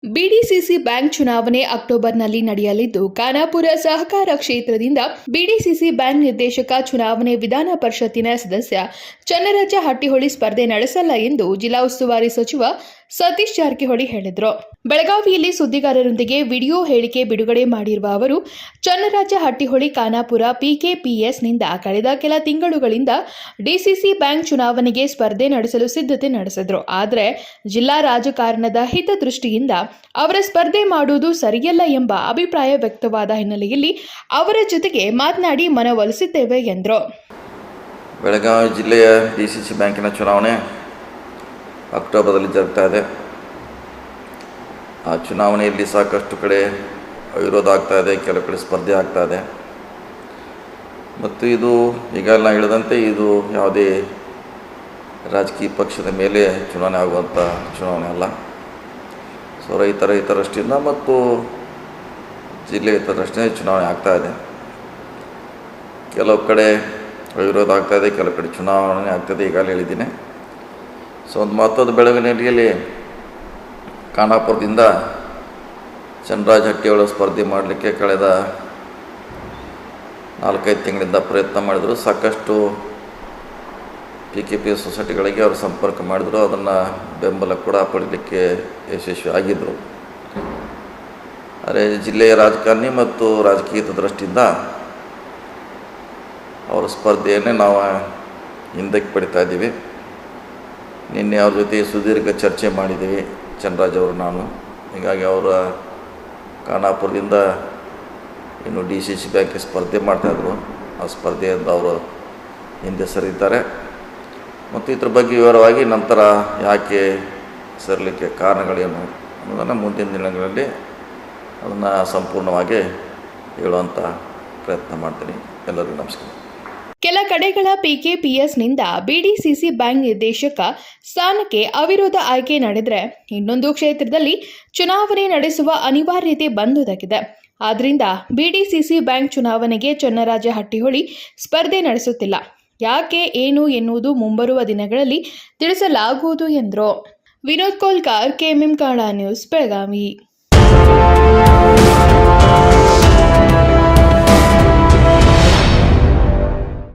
BDCC bank ಚುನಾವಣೆ ಅಕ್ಟೋಬರ್ನಲ್ಲಿ ನಡೆಯಲಿದ್ದು, ಖಾನಾಪುರ ಸಹಕಾರ ಕ್ಷೇತ್ರದಿಂದ ಬಿಡಿಸಿಸಿ ಬ್ಯಾಂಕ್ ನಿರ್ದೇಶಕ ಚುನಾವಣೆ ವಿಧಾನ ಪರಿಷತ್ತಿನ ಸದಸ್ಯ ಚನ್ನರಾಜ ಹಟ್ಟಿಹೊಳಿ ಸ್ಪರ್ಧೆ ನಡೆಸಲ್ಲ ಎಂದು ಜಿಲ್ಲಾ ಉಸ್ತುವಾರಿ ಸಚಿವ ಸತೀಶ್ ಜಾರಕಿಹೊಳಿ ಹೇಳಿದರು. ಬೆಳಗಾವಿಯಲ್ಲಿ ಸುದ್ದಿಗಾರರೊಂದಿಗೆ ವಿಡಿಯೋ ಹೇಳಿಕೆ ಬಿಡುಗಡೆ ಮಾಡಿರುವ ಅವರು, ಚನ್ನರಾಜ ಹಟ್ಟಿಹೊಳಿ ಖಾನಾಪುರ ಪಿಕೆಪಿಎಸ್ನಿಂದ ಕಳೆದ ಕೆಲ ತಿಂಗಳುಗಳಿಂದ ಡಿಸಿಸಿ ಬ್ಯಾಂಕ್ ಚುನಾವಣೆಗೆ ಸ್ಪರ್ಧೆ ನಡೆಸಲು ಸಿದ್ಧತೆ ನಡೆಸಿದ್ರು. ಆದರೆ ಜಿಲ್ಲಾ ರಾಜಕಾರಣದ ಹಿತದೃಷ್ಟಿಯಿಂದ ಅವರ ಸ್ಪರ್ಧೆ ಮಾಡುವುದು ಸರಿಯಲ್ಲ ಎಂಬ ಅಭಿಪ್ರಾಯ ವ್ಯಕ್ತವಾದ ಹಿನ್ನೆಲೆಯಲ್ಲಿ ಅವರ ಜೊತೆಗೆ ಮಾತನಾಡಿ ಮನವೊಲಿಸಿದ್ದೇವೆ ಎಂದರು. ಬೆಳಗಾವಿ ಜಿಲ್ಲೆಯ ಡಿಸಿಸಿ ಬ್ಯಾಂಕಿನ ಚುನಾವಣೆ ಅಕ್ಟೋಬರ್ದಲ್ಲಿ ಜರುಗ್ತಾ ಇದೆ. ಆ ಚುನಾವಣೆಯಲ್ಲಿ ಸಾಕಷ್ಟು ಕಡೆ ವಿರೋಧ ಆಗ್ತಾ ಇದೆ, ಕೆಲವು ಕಡೆ ಸ್ಪರ್ಧೆ ಆಗ್ತಾ ಇದೆ. ಮತ್ತು ಇದು ಈಗೆಲ್ಲ ಹೇಳಿದಂತೆ ಇದು ಯಾವುದೇ ರಾಜಕೀಯ ಪಕ್ಷದ ಮೇಲೆ ಚುನಾವಣೆ ಆಗುವಂಥ ಚುನಾವಣೆ ಅಲ್ಲ. ಸೊ ರೈತರ ಹಿತದೃಷ್ಟಿಯಿಂದ ಮತ್ತು ಜಿಲ್ಲೆ ಹಿತದೃಷ್ಟಿಯಿಂದ ಚುನಾವಣೆ ಆಗ್ತಾ ಇದೆ. ಕೆಲವು ಕಡೆ ವಿರೋಧ ಆಗ್ತಾ ಇದೆ, ಕೆಲವು ಕಡೆ ಚುನಾವಣೆ ಆಗ್ತಾಯಿದೆ, ಈಗಾಗಲೇ ಹೇಳಿದ್ದೀನಿ. ಸೊ ಒಂದು ಮಹತ್ವದ ಬೆಳವಣಿಗೆಯಲ್ಲಿ ಖಾನಾಪುರದಿಂದ ಚನ್ನರಾಜ ಹಟ್ಟಿಹೊಳಿ ಸ್ಪರ್ಧೆ ಮಾಡಲಿಕ್ಕೆ ಕಳೆದ 4-5 ತಿಂಗಳಿಂದ ಪ್ರಯತ್ನ ಮಾಡಿದರು. ಸಾಕಷ್ಟು PKP ಸೊಸೈಟಿಗಳಿಗೆ ಅವರು ಸಂಪರ್ಕ ಮಾಡಿದರು, ಅದನ್ನು ಬೆಂಬಲ ಕೂಡ ಪಡೀಲಿಕ್ಕೆ ಯಶಸ್ವಿ ಆಗಿದ್ದರು. ಆದರೆ ಜಿಲ್ಲೆಯ ರಾಜಕಾರಣಿ ಮತ್ತು ರಾಜಕೀಯ ದೃಷ್ಟಿಯಿಂದ ಅವರ ಸ್ಪರ್ಧೆಯನ್ನೇ ನಾವು ಹಿಂದಕ್ಕೆ ಪಡಿತಾ ಇದ್ದೀವಿ. ನಿನ್ನೆ ಅವ್ರ ಜೊತೆ ಸುದೀರ್ಘ ಚರ್ಚೆ ಮಾಡಿದ್ದೀವಿ, ಚನ್ನರಾಜ್ ಅವರು ನಾನು. ಹೀಗಾಗಿ ಅವರ ಖಾನಾಪುರದಿಂದ ಇನ್ನು DCC ಬ್ಯಾಂಕ್ಗೆ ಸ್ಪರ್ಧೆ ಮಾಡ್ತಾಯಿದ್ರು. ಆ ಸ್ಪರ್ಧೆಯಿಂದ ಅವರು ಹಿಂದೆ ಸರಿದ್ದಾರೆ. ಮತ್ತು ಇದ್ರ ಬಗ್ಗೆ ವಿವರವಾಗಿ ನಂತರ ಯಾಕೆ ಸರಿಲಿಕ್ಕೆ ಕಾರಣಗಳೇನು ಅನ್ನೋದನ್ನು ಮುಂದಿನ ದಿನಗಳಲ್ಲಿ ಅದನ್ನು ಸಂಪೂರ್ಣವಾಗಿ ಹೇಳುವಂಥ ಪ್ರಯತ್ನ ಮಾಡ್ತೀನಿ. ಎಲ್ಲರಿಗೂ ನಮಸ್ಕಾರ. ಕೆಲ ಕಡೆಗಳ ಪಿಕೆಪಿಎಸ್ನಿಂದ ಬಿಡಿಸಿಸಿ ಬ್ಯಾಂಕ್ ನಿರ್ದೇಶಕ ಸ್ಥಾನಕ್ಕೆ ಅವಿರೋಧ ಆಯ್ಕೆ ನಡೆದರೆ ಇನ್ನೊಂದು ಕ್ಷೇತ್ರದಲ್ಲಿ ಚುನಾವಣೆ ನಡೆಸುವ ಅನಿವಾರ್ಯತೆ ಬಂದೊದಗಿದೆ. ಆದ್ದರಿಂದ ಬಿಡಿಸಿಸಿ ಬ್ಯಾಂಕ್ ಚುನಾವಣೆಗೆ ಚನ್ನರಾಜ ಹಟ್ಟಿಹೊಳಿ ಸ್ಪರ್ಧೆ ನಡೆಸುತ್ತಿಲ್ಲ. ಯಾಕೆ ಏನು ಎನ್ನುವುದು ಮುಂಬರುವ ದಿನಗಳಲ್ಲಿ ತಿಳಿಸಲಾಗುವುದು ಎಂದರು. Vinod Kolkar, KMM Kannada news, Belagavi.